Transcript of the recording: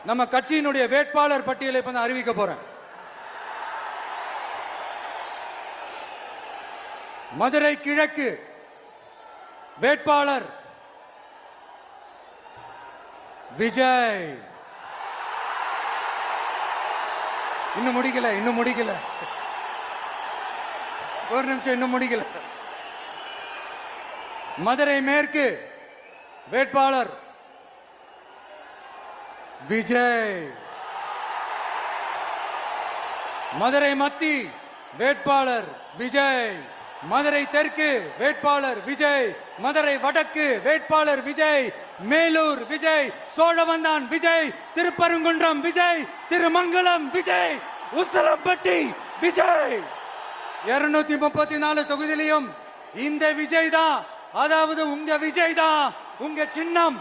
நம்ம கட்சியினுடைய வேட்பாளர் பட்டியலை இப்ப நான் அறிவிக்க போறேன். மதுரை கிழக்கு வேட்பாளர் விஜய். இன்னும் முடிக்கல ஒரு நிமிஷம், இன்னும் முடிக்கல. மதுரை மேற்கு வேட்பாளர் விஜய். மதுரை மத்தி வேட்பாளர் விஜய். மதுரை தெற்கு வேட்பாளர் விஜய். மதுரை வடக்கு வேட்பாளர் விஜய். மேலூர் விஜய். சோழவந்தான் விஜய். திருப்பரங்குன்றம் விஜய். திருமங்கலம் விஜய். உசலம்பட்டி விஜய். 234 தொகுதியிலையும் இந்த விஜய் தான், அதாவது உங்க விஜய் தான். உங்க சின்னம்